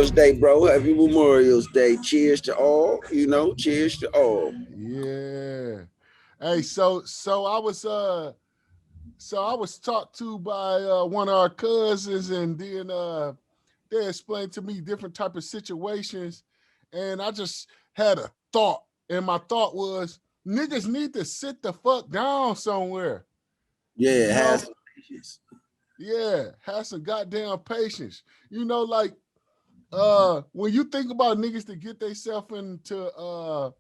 Memorial's Day, bro. Happy Memorial's Day. Cheers to all. You know, cheers to all. Yeah. Hey, so I was talked to by one of our cousins, and then they explained to me different type of situations, and I just had a thought, and my thought was niggas need to sit the fuck down somewhere. Yeah, You have know, some patience. yeah, have some goddamn patience. Like when you think about niggas to get themselves into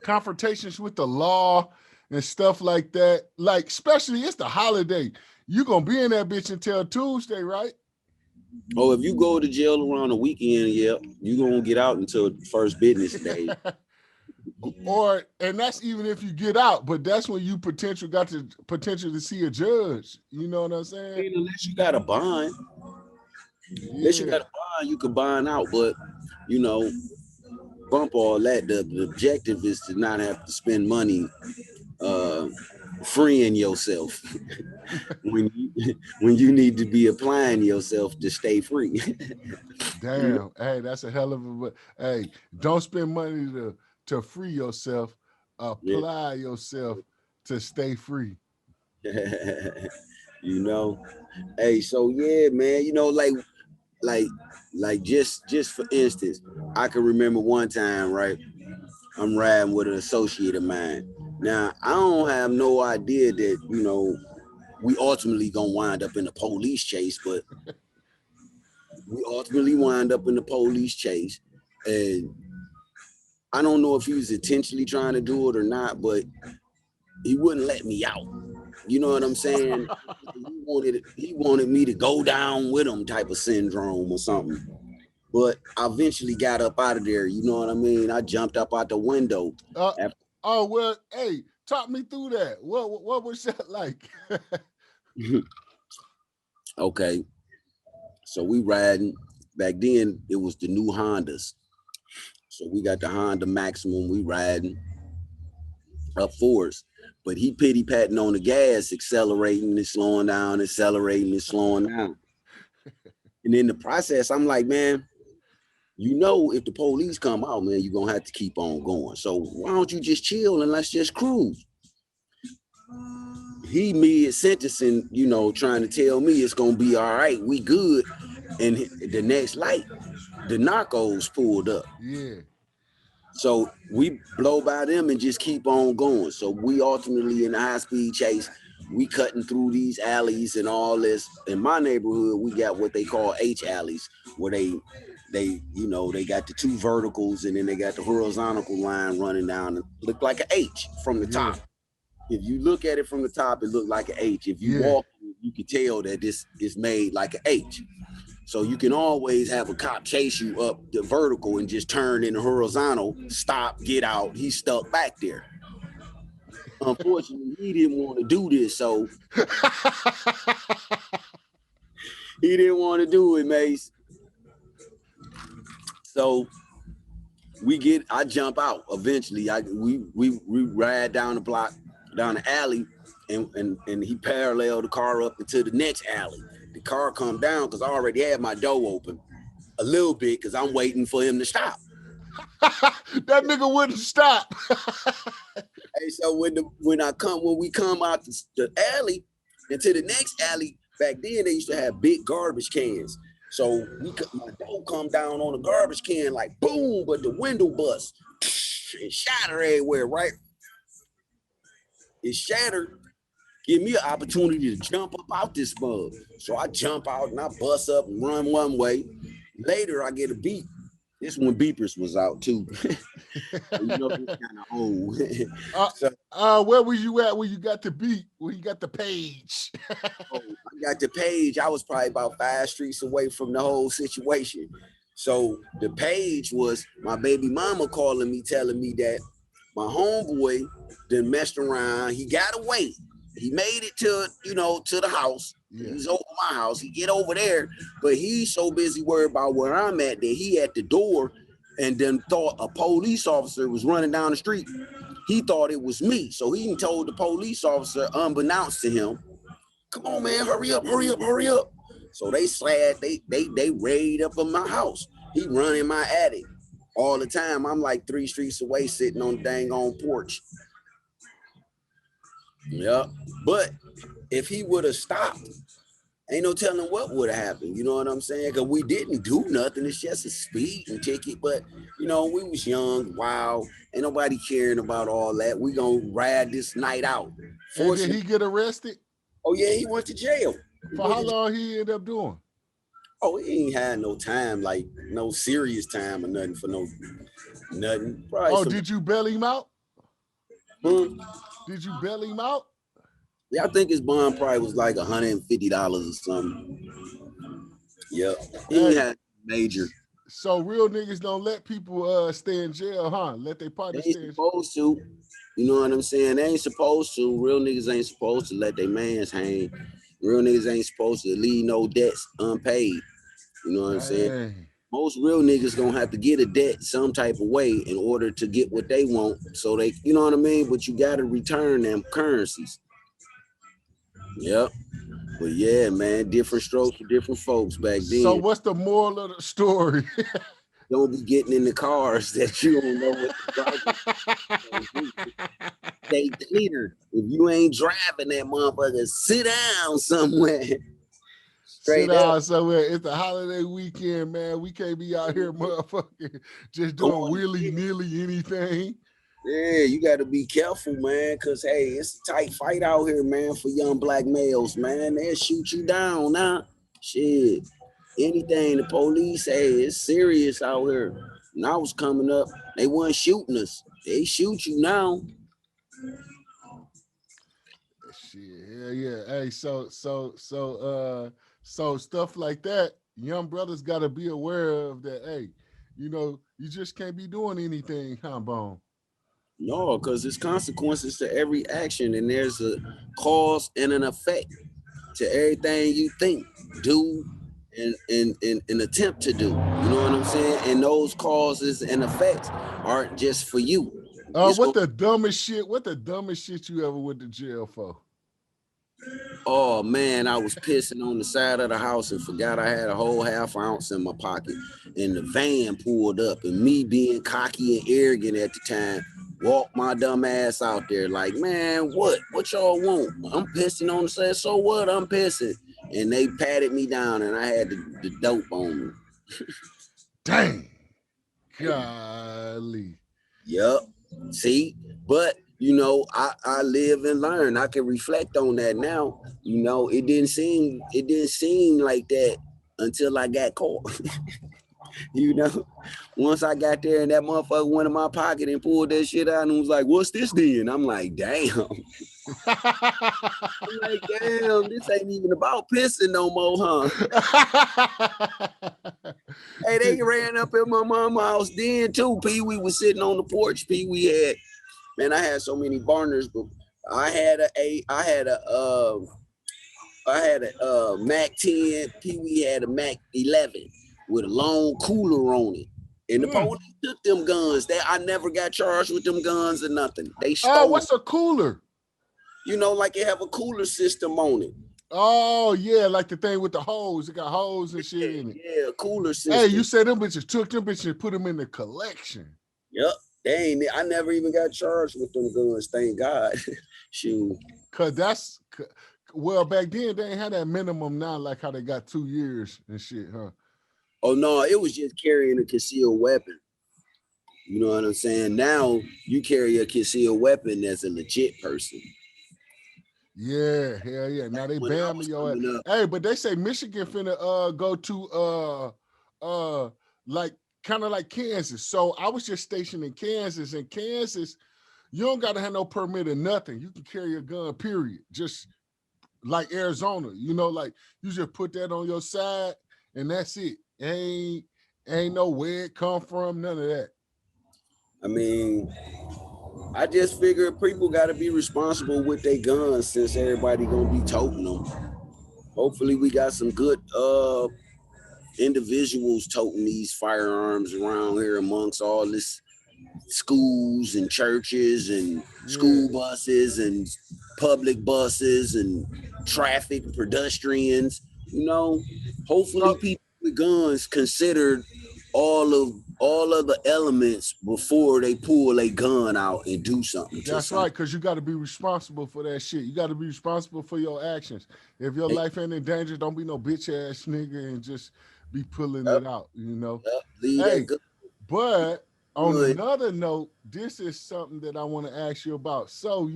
confrontations with the law and stuff like that, like especially it's the holiday. You gonna be in that bitch until Tuesday, right? Oh, if you go to jail around the weekend, yeah, you gonna get out until first business day. And that's even if you get out, but that's when you got the potential to see a judge. You know what I'm I saying? mean, unless you got a bond, unless you got Yeah. a bond, you can bond out. But you know, bump all that. The objective is to not have to spend money uh, freeing yourself when when you need to be applying yourself to stay free. You Damn. Hey, that's a hell of a. Hey, don't spend money to free yourself. know? Apply yourself to stay free. Yeah. You know, hey, so yeah, man, like like just for instance, I can remember one time, right? I'm riding with an associate of mine. Now I don't have no idea that we ultimately gonna wind up in a police chase, but we ultimately wind up in the police chase, and I don't know if he was intentionally trying to do it or not, but he wouldn't let me out. You know what I'm saying? He wanted me to go down with him, type of syndrome or something. But I eventually got up out of there. You know what I mean? I jumped up out the window. uh, After, oh well. Hey, talk me through that. What was that like? okay, so we riding. Back then, it was the new Hondas. So we got the Honda Maximum. We riding up force. But he pity patting on the gas, accelerating and slowing down, accelerating and slowing down. And in the process, I'm like, man, if the police come out, man, you're gonna have to keep on going. So why don't you just chill and let's just cruise? He mid sentencing, trying to tell me it's gonna be all right, we good. And the next light, the narcos pulled up. Yeah. So we blow by them and just keep on going. So we ultimately in the high speed chase, we cutting through these alleys and all this. In my neighborhood, we got what they call H alleys, where they got the two verticals and then they got the horizontal line running down. It look like an H from the Yeah. top. If you look at it from the top, it looked like an H. If you Yeah. walk, you can tell that this is made like an H. So you can always have a cop chase you up the vertical and just turn in the horizontal, stop, get out. He's stuck back there. Unfortunately, he didn't want to do this, so he didn't want to do it, Mace. So I jump out. Eventually, we ride down the block, down the alley, and he paralleled the car up into the next alley. The car come down because I already had my door open a little bit because I'm waiting for him to stop. That nigga wouldn't stop. Hey, so when we come out the alley into the next alley, back then they used to have big garbage cans. So my door come down on a garbage can like boom, but the window bust and shatter everywhere, right? It shattered, give me an opportunity to jump up out this mug. So I jump out and I bust up and run one way. Later I get a beep. This one beepers was out too. It's kind of old. uh, So where was you at when you got the beat? When you got the page? oh, I got the page. I was probably about 5 streets away from the whole situation. So the page was my baby mama calling me, telling me that my homeboy then messed around. He got away. He made it to the house. Yeah. He's over my house. He get over there, but he's so busy worried about where I'm at that he at the door and then thought a police officer was running down the street. He thought it was me. So he told the police officer, unbeknownst to him, come on, man, hurry up, hurry up, hurry up. So they raid up in my house. He run in my attic all the time. I'm like 3 streets away, sitting on the dang on porch. Yeah, but if he would have stopped, ain't no telling what would have happened. You know what I'm saying? Because we didn't do nothing. It's just a speeding ticket. But we was young, wild. Ain't nobody caring about all that. We gonna ride this night out. And did Fortunately, he get arrested? oh yeah, he went to jail. He For went how to jail. long he ended up doing? Oh, he ain't had no time, like no serious time or nothing for no nothing. Probably Oh, some. did you bail him out? Hmm? Did you bail him out? Yeah, I think his bond probably was like $150 or something. Yep, he ain't Hey, had major. so real niggas don't let people stay in jail, huh? Let their They partner ain't stay in jail. supposed to. You know what I'm saying? They ain't supposed to. Real niggas ain't supposed to let their mans hang. Real niggas ain't supposed to leave no debts unpaid. You know what I'm saying? Dang. Most real niggas gonna have to get a debt some type of way in order to get what they want. So they, you know what I mean? But you gotta return them currencies. Yep. But yeah, man, different strokes for different folks back So then. what's the moral of the story? Don't be getting in the cars that you don't know what the driver gonna do. Stay clear. If you ain't driving that motherfucker, sit down somewhere. Sit Straight up. down somewhere. It's the holiday weekend, man. We can't be out here, motherfucking, just doing Going willy shit. nilly anything. Yeah, you got to be careful, man, because, hey, it's a tight fight out here, man, for young black males, man. They'll shoot you down now. Shit. Anything the police say, it's serious out here. When I was coming up, they weren't shooting us. They shoot you now. Shit, hell yeah. Hey, so stuff like that, young brothers gotta be aware of that. Hey, you just can't be doing anything, huh, Bone? No, because there's consequences to every action, and there's a cause and an effect to everything you think, do, and attempt to do. You know what I'm saying? And those causes and effects aren't just for you. It's What going. the dumbest shit you ever went to jail for? Oh man, I was pissing on the side of the house and forgot I had a whole half ounce in my pocket. And the van pulled up, and me being cocky and arrogant at the time, walked my dumb ass out there like, man, what y'all want? I'm pissing on the side. So what? I'm pissing. And they patted me down, and I had the dope on me. Dang. Golly. Yep. See, but I live and learn. I can reflect on that now. It didn't seem like that until I got caught. you know, Once I got there and that motherfucker went in my pocket and pulled that shit out and was like, "What's this then?" I'm like, "Damn." I'm like, "Damn, this ain't even about pissing no more, huh?" Hey, they ran up in my mama's house then too. Pee Wee was sitting on the porch. Pee Wee had, man, I had so many burners, but I had a Mac 10. Pee Wee had a Mac 11 with a long cooler on it. And the Mm. police took them guns. I never got charged with them guns or nothing. They Oh, stole. what's a cooler? Like they have a cooler system on it. Oh, yeah, like the thing with the hose. It got holes and shit Yeah, in it. yeah, a cooler Hey, you system. said them bitches took them bitches and put them in the collection. Yep. They ain't. I never even got charged with them guns. Thank God. Shoot. Cause well, back then they ain't had that minimum now, like how they got 2 years and shit, huh? Oh no, it was just carrying a concealed weapon. You know what I'm saying? Now you carry a concealed weapon as a legit person. Yeah, hell yeah. Now they When I ban me was your ass. coming up, Hey, but they say Michigan finna go to like kind of like Kansas. So I was just stationed in Kansas. In Kansas, you don't gotta have no permit or nothing. You can carry a gun, period. Just like Arizona, like you just put that on your side and that's it. Ain't no where it come from, none of that. I mean, I just figured people got to be responsible with their guns since everybody gonna be toting them. Hopefully, we got some good individuals toting these firearms around here amongst all this schools and churches and Yeah. school buses and public buses and traffic pedestrians. You know, hopefully So people with guns considered all of the elements before they pull a gun out and do something to that's right, something. because you got to be responsible for that shit. You got to be responsible for your actions. If your life ain't in danger, don't be no bitch ass nigga and just be pulling Yep, it out, you know? yep, leave that Hey, good. but on Good. another note, this is something that I want to ask you about. So,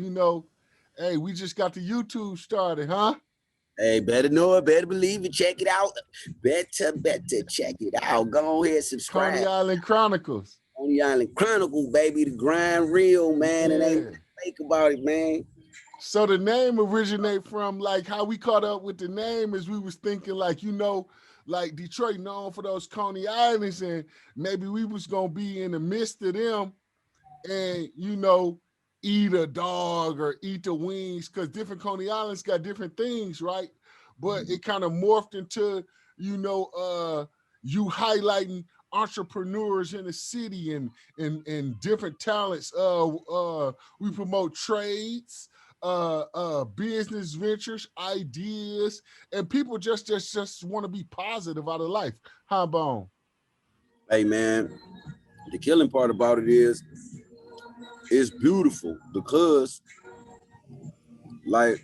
hey, we just got the YouTube started, huh? Hey, better know it, better believe it, check it out. Better check it out. Go ahead, Coney subscribe. Island Chronicles. On the Island Chronicle, baby, the grind real, man. It ain't Yeah. nothing fake about it, man. So the name originate from like how we caught up with the name is we was thinking like, like Detroit known for those Coney Islands and maybe we was gonna be in the midst of them and eat a dog or eat the wings because different Coney Islands got different things, right? But it kind of morphed into you know you highlighting entrepreneurs in the city and different talents. We promote trades, business ventures, ideas, and people just want to be positive out of life. How about Hey, man, the killing part about it is it's beautiful because, like,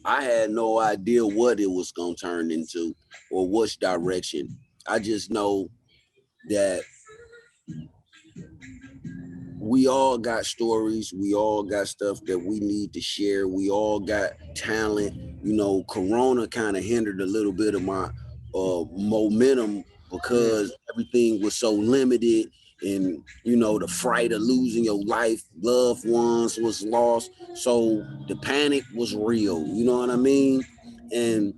I had no idea what it was gonna turn into or which direction. I just know that we all got stories, we all got stuff that we need to share, we all got talent. Corona kind of hindered a little bit of my momentum yeah, because everything was so limited, and the fright of losing your life, loved ones was lost, so the panic was real, you know what I mean? And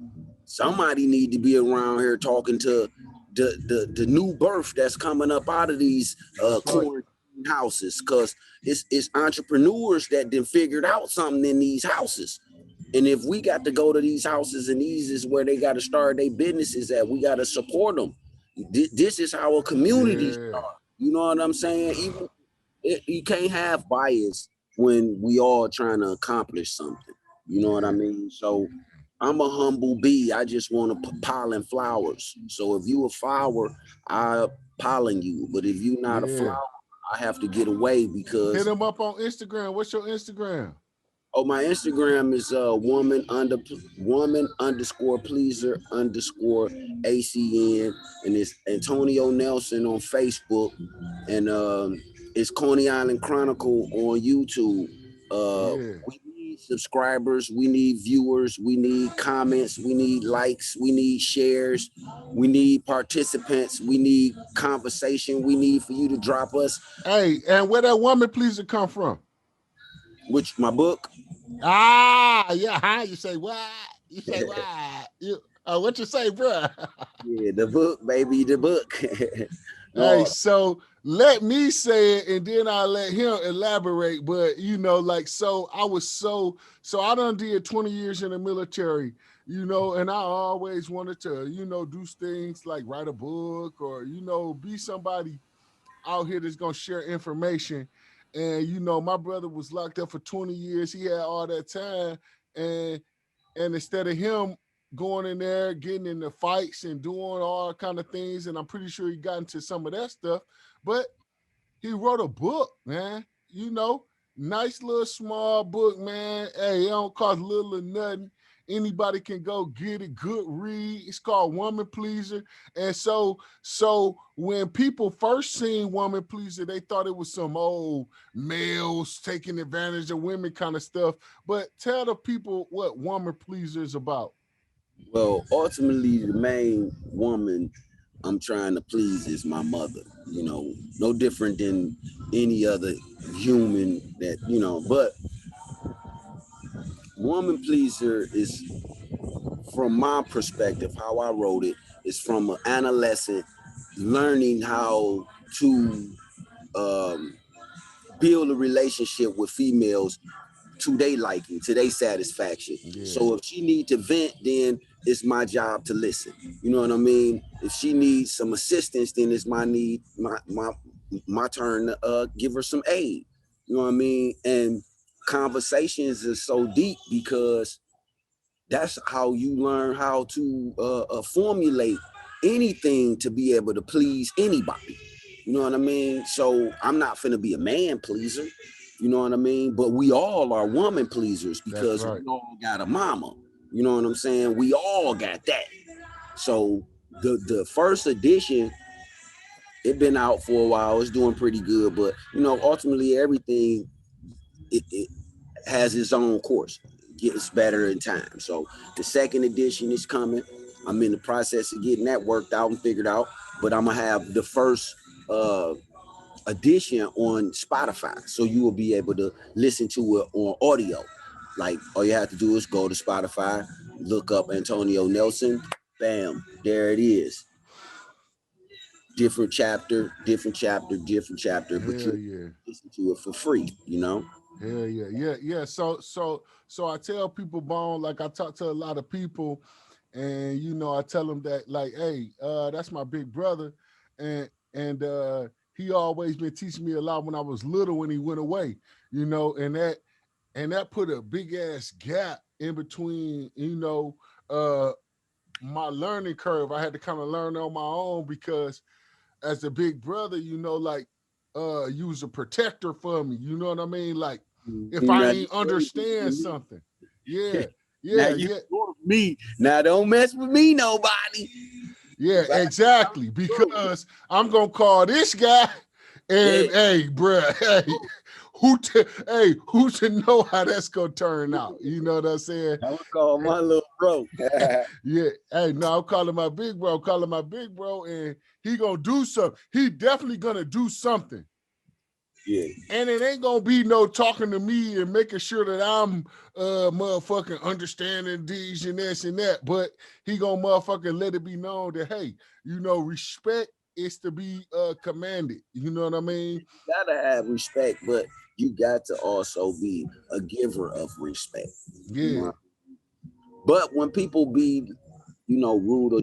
somebody need to be around here talking to the new birth that's coming up out of these that's right. quarantine houses, because it's entrepreneurs that then figured out something in these houses. And if we got to go to these houses and these is where they got to start their businesses at, we got to support them. This is how a community Yeah, start. You know what I'm saying? Even you can't have bias when we all trying to accomplish something. You know what I yeah, mean? So I'm a humble bee. I just want to pollen flowers. So if you a flower, I pollen you. But if you not a yeah. flower, I have to get away Hit because them up on Instagram. What's your Instagram? my Instagram is woman underscore pleaser underscore ACN, and it's Antonio Nelson on Facebook, and it's Coney Island Chronicle on YouTube. Yeah. We need subscribers, we need viewers, we need comments, we need likes, we need shares, we need participants, we need conversation, we need for you to drop us, Hey, and where that woman pleaser come from? which my book. Ah, yeah. Huh? You say what? You say what? What you say, bruh? Yeah, the book, baby, the book. Hey, No, so let me say it and then I'll let him elaborate. But like so I was so I done did 20 years in the military, and I always wanted to, do things like write a book or, be somebody out here that's gonna share information. And my brother was locked up for 20 years. He had all that time, and instead of him going in there, getting into fights and doing all kind of things, and I'm pretty sure he got into some of that stuff, but he wrote a book, man. Nice little small book, man. Hey, it don't cost little or nothing. Anybody can go get it. Good read. It's called Woman Pleaser. And so when people first seen Woman Pleaser, they thought it was some old males taking advantage of women kind of stuff. But tell the people what Woman Pleaser is about. well, ultimately, the main woman I'm trying to please is my mother. No different than any other human that, but woman pleaser is, from my perspective, how I wrote it, is from an adolescent learning how to um, build a relationship with females to their liking, to their satisfaction. Yeah. So if she need to vent, then it's my job to listen. You know what I mean? If she needs some assistance, then it's my turn to give her some aid. You know what I mean? And conversations is so deep because That's how you learn how to formulate anything to be able to please anybody. You know what I mean? So I'm not finna be a man pleaser. You know what I mean? But we all are woman pleasers That's because right. we all got a mama. You know what I'm saying? We all got that. So the first edition, it been out for a while. It's doing pretty good, but you know, ultimately everything it has its own course. It gets better in time. So the second edition is coming. I'm in the process of getting that worked out and figured out. But I'm gonna have the first uh edition on Spotify. So you will be able to listen to it on audio. Like all you have to do is go to Spotify, look up Antonio Nelson, bam, there it is. Different chapter, different chapter, different chapter, but Hell you yeah. listen to it for free, you know? Hell yeah. Yeah. Yeah. So I tell people, Bone, like I talk to a lot of people, and I tell them that, like, hey, that's my big brother. And he always been teaching me a lot when I was little when he went away, and that put a big ass gap in between, uh my learning curve. I had to kind of learn on my own because as a big brother, like you was a protector for me. You know what I mean? Like if I Now ain't understand something. Yeah, now yeah, you yeah. go to me. Now don't mess with me, nobody. Yeah, If I exactly. Because I'm gonna call this guy yeah, and hey, bruh, hey, who to know how that's gonna turn out? You know what I'm saying? I'm gonna call my little bro. Yeah. Hey, no, I'm calling my big bro, and he gonna do something. He definitely gonna do something. Yeah, And it ain't gonna be no talking to me and making sure that I'm motherfucking understanding these and this and that. But he gonna motherfucking let it be known that, hey, respect is to be commanded. You know what I mean? you gotta have respect, but you got to also be a giver of respect. You Yeah, know, but when people be, rude or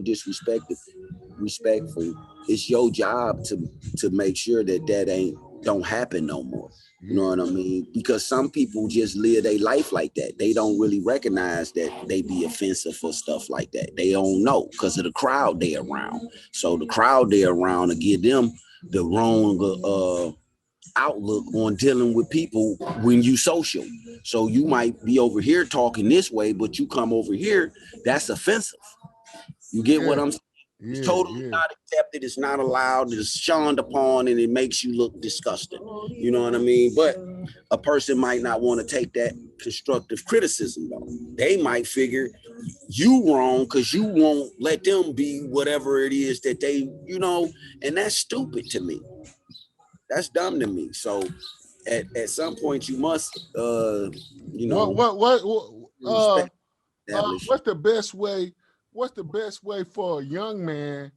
respectful, it's your job to make sure that that ain't don't happen no more. You know yeah, what I mean? Because some people just live their life like that. They don't really recognize that they be offensive for stuff like that. They don't know because of the crowd they around. So the crowd they around to give them the wrong outlook on dealing with people when you social. So you might be over here talking this way, but you come over here, that's offensive. You get what yeah, I'm saying? It's yeah, totally yeah, not accepted. It's not allowed. It's shunned upon, and it makes you look disgusting. You know what I mean? But a person might not want to take that constructive criticism, though. They might figure you wrong because you won't let them be whatever it is that they, and that's stupid to me. That's dumb to me. So at some point you must you know what respect establish. what's the best way? What's the best way for a young man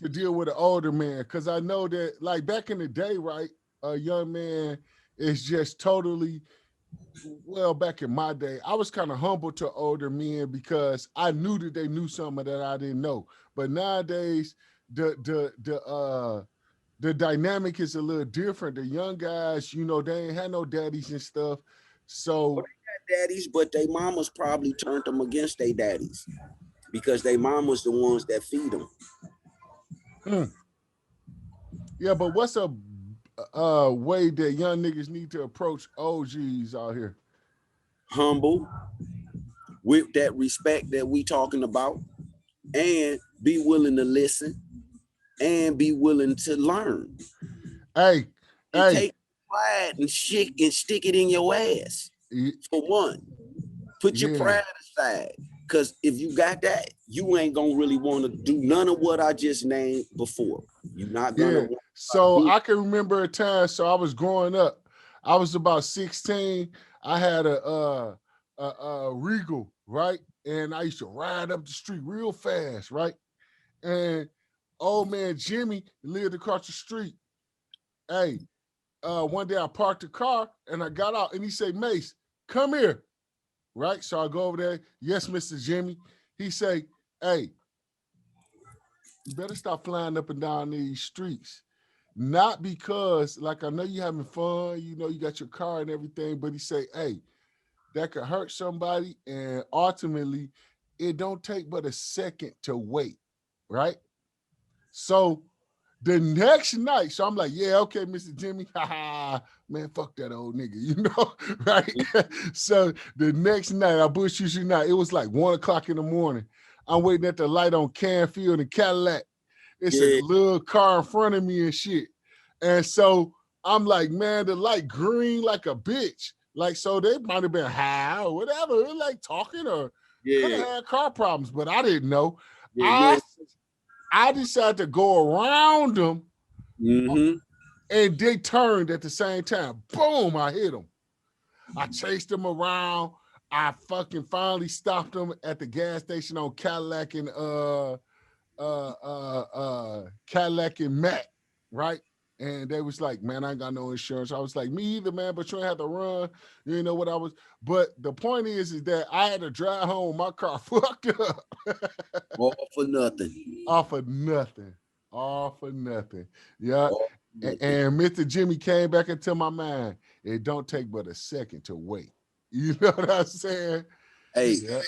to deal with an older man? Because I know that, like back in the day, right, a young man is just totally, well, back in my day, I was kind of humble to older men because I knew that they knew something that I didn't know. But nowadays, the dynamic is a little different. The young guys, they ain't had no daddies and stuff. Well, So they got daddies, but they mamas probably turned them against their daddies because they mamas the ones that feed them. hmm, yeah, but what's a way that young niggas need to approach OGs out here? Humble with that respect that we talking about, and be willing to listen and be willing to learn Hey, and hey, take pride and shit and stick it in your ass. For one, put your yeah. pride aside. Cause if you got that, you ain't gonna really want to do none of what I just named before. You're not gonna Yeah. want to So do. I can remember a time. So I was growing up. I was about 16. I had a Regal, right? And I used to ride up the street real fast, right? And old man Jimmy lived across the street. Hey, one day I parked the car and I got out and he said, Mace, come here. Right? So I go over there. Yes, Mr. Jimmy. He say, hey, you better stop flying up and down these streets. Not because, like, I know you having fun, you got your car and everything, but he say, hey, that could hurt somebody, and ultimately, it don't take but a second to wait, right? So the next night, so I'm like, yeah, okay, Mr. Jimmy, man, fuck that old nigga, right? So the next night, I bullshit you not, it was like 1 o'clock in the morning. I'm waiting at the light on Canfield and Cadillac. It's a Yeah, little car in front of me and shit. And so I'm like, man, the light green like a bitch. Like, so they might have been high or whatever, like talking or could yeah, have had car problems, but I didn't know. yeah, yeah. I I decided to go around them Mm-hmm. and they turned at the same time. Boom, I hit them. I chased them around. I fucking finally stopped them at the gas station on Cadillac and Cadillac and Mac, right? And they was like, man, I ain't got no insurance. I was like, me either, man, but you ain't have to run. You know what I was. But the point is that I had to drive home. My car fucked up. All for nothing. All for nothing. All for nothing. Yeah. All for nothing. And Mr. Jimmy came back into my mind. It don't take but a second to wait. You know what I'm saying? Hey, Yeah.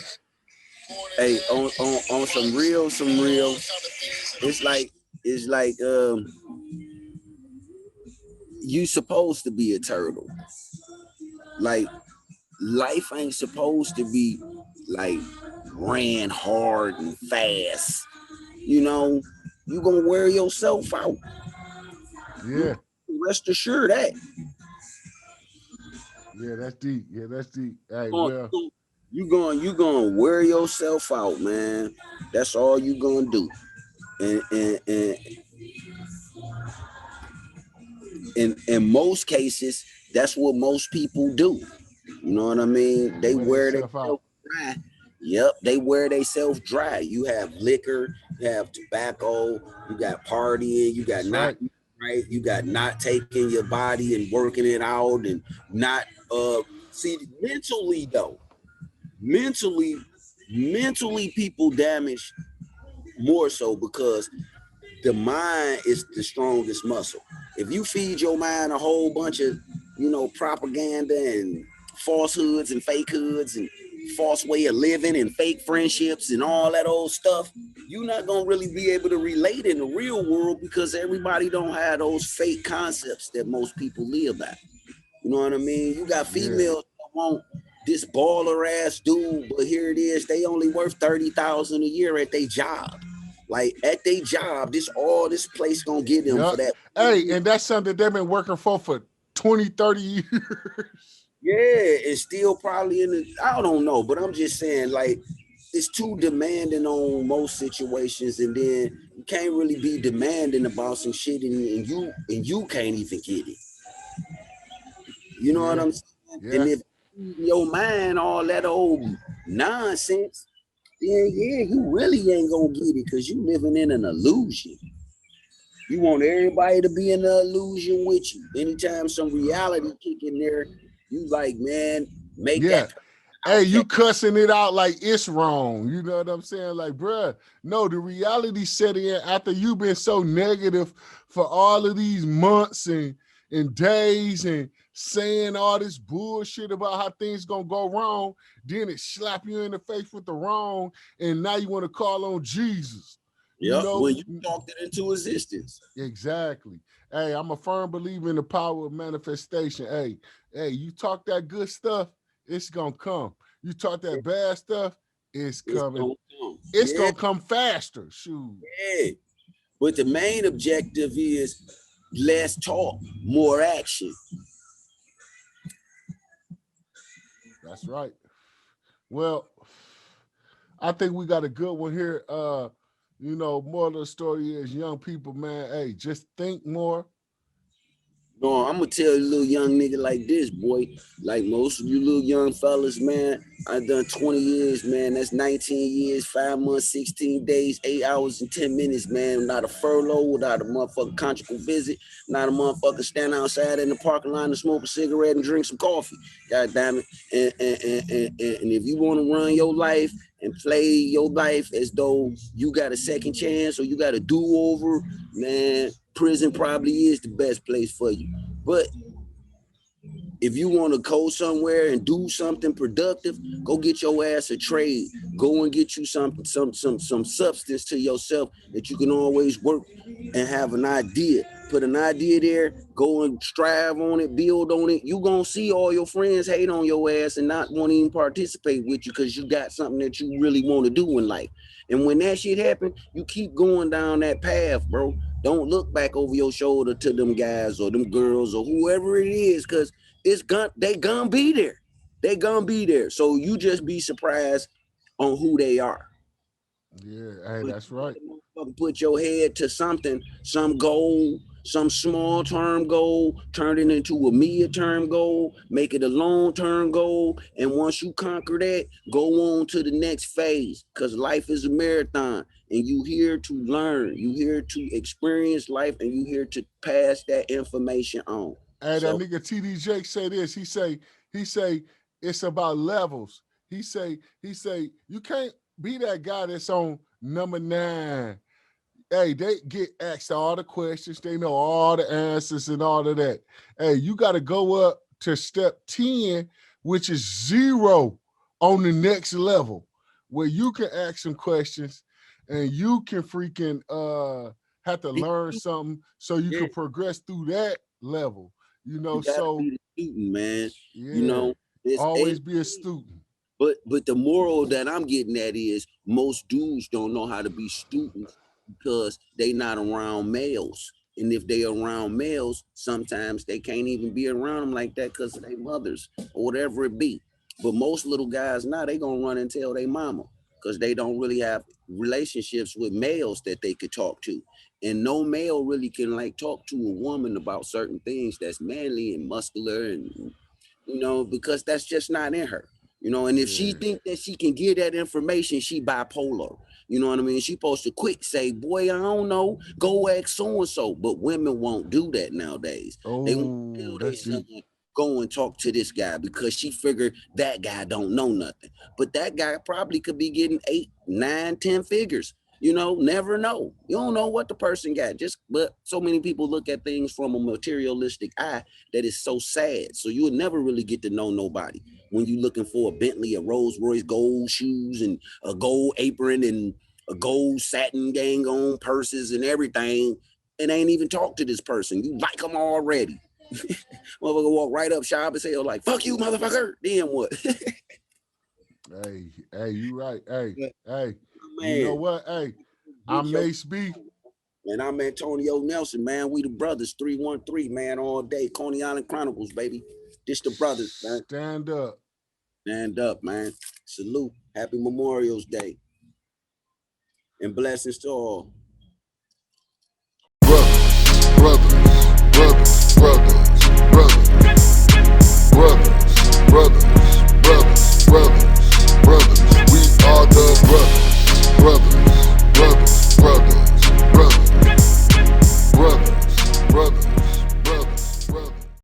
hey, on some real. It's like it's like you supposed to be a turtle. Like life ain't supposed to be like ran hard and fast. You know, you gonna wear yourself out. You Yeah. rest assured that. Yeah, that's deep. Yeah, that's deep. Hey, Gonna- well, you gonna wear yourself out, man. That's all you gonna do. And in most cases, that's what most people do. You know what I mean? They wear wear themselves themselves out. dry. Yep, they wear themselves dry. You have liquor, you have tobacco, you got partying, you got That's not right. right, you got not taking your body and working it out and not see mentally though. Mentally, mentally people damage more so because the mind is the strongest muscle. If you feed your mind a whole bunch of, propaganda and falsehoods and fake hoods and false way of living and fake friendships and all that old stuff, you're not gonna really be able to relate in the real world because everybody don't have those fake concepts that most people live by. You know what I mean? You got Yeah. females that want this baller ass dude, but here it is, they only worth 30,000 a year at their job. Like at their job, this place gonna get them for Yep. that. Hey, and that's something they've been working for 20, 30 years. Yeah, it's still probably in the. I don't know, but I'm just saying, like, it's too demanding on most situations, and then you can't really be demanding about some shit, and you can't even get it. You know what Yeah. I'm saying? And Yeah. if your mind all that old nonsense, then yeah, you really ain't gonna get it because you living in an illusion. You want everybody to be in the illusion with you. Anytime some reality kick in there, you like, man, make that Yeah. person Hey, you outcast. cussing it out like it's wrong. You know what I'm saying? Like, bruh, no, the reality set in after you've been so negative for all of these months and days and saying all this bullshit about how things gonna go wrong. Then it slap you in the face with the wrong, and now you want to call on Jesus. You Yep, know, when you talked it into existence. exactly. Hey, I'm a firm believer in the power of manifestation. Hey, you talk that good stuff, it's gonna come. You talk that bad stuff, it's It's coming. gonna come. It's Yeah, gonna come faster. Shoot. yeah. But the main objective is less talk, more action. That's right. Well, I think we got a good one here. More of the story is young people, man. Hey, just think more. No, I'm gonna tell you, little young nigga like this, boy. Like most of you little young fellas, man. I done 20 years, man. That's 19 years, 5 months, 16 days, 8 hours, and 10 minutes, man. Not a furlough, without a motherfucking conjugal visit, not a motherfucker stand outside in the parking lot and smoke a cigarette and drink some coffee. God damn it. And if you want to run your life and play your life as though you got a second chance or you got a do-over, man, prison probably is the best place for you. But If you want to go somewhere and do something productive, go get your ass a trade. Go and get you some substance to yourself that you can always work and have an idea. Put an idea there, go and strive on it, build on it. You gonna see all your friends hate on your ass and not want to even participate with you because you got something that you really want to do in life. And when that shit happen, you keep going down that path, bro. Don't look back over your shoulder to them guys or them girls or whoever it is, because they gonna be there. They gonna be there. So you just be surprised on who they are. Yeah, hey, But that's you right. gotta put your head to something, some goal, some small term goal, turn it into a mid-term goal, make it a long-term goal. And once you conquer that, go on to the next phase. Because life is a marathon. And you here to learn. You here to experience life and you here to pass that information on. Hey, that So nigga TD Jake say this. He say it's about levels. He say you can't be that guy that's on number 9. Hey, they get asked all the questions, they know all the answers and all of that. Hey, you got to go up to step 10, which is 0 on the next level, where you can ask some questions and you can freaking have to learn something so you yeah, can progress through that level. you gotta So be the student, man. You yeah, know, it's always and be a student. but the moral that I'm getting at is most dudes don't know how to be students because they not around males. And if they around males, sometimes they can't even be around them like that because of their mothers or whatever it be. But most little guys now they gonna run and tell their mama because they don't really have relationships with males that they could talk to. And no male really can like talk to a woman about certain things that's manly and muscular and because that's just not in her. And if she Yeah. think that she can get that information, she bipolar. You know what I mean? She supposed to quick say, boy, I don't know, go ask so and so. But women won't do that nowadays. They won't Oh, tell their that's son, deep. go and talk to this guy because she figured that guy don't know nothing. But that guy probably could be getting 8, 9, 10 figures. Never know. You don't know what the person got. But so many people look at things from a materialistic eye that is so sad. So you would never really get to know nobody when you're looking for a Bentley, a Rolls Royce, gold shoes, and a gold apron, and a gold satin gang on purses and everything, and ain't even talk to this person. You like them already. Motherfucker walk right up sharp as hell like, fuck you, motherfucker. Then what? Hey, you right. Hey, you know Man, what? Hey, get I'm your Mace B. man. I'm Antonio Nelson, man. We the brothers, 313, man, all day. Coney Island Chronicles, baby. This the brothers, man. Stand up. Stand up, man. Salute. Happy Memorial's Day. And blessings to all. Brothers, brothers, brothers, brothers, brothers, brothers.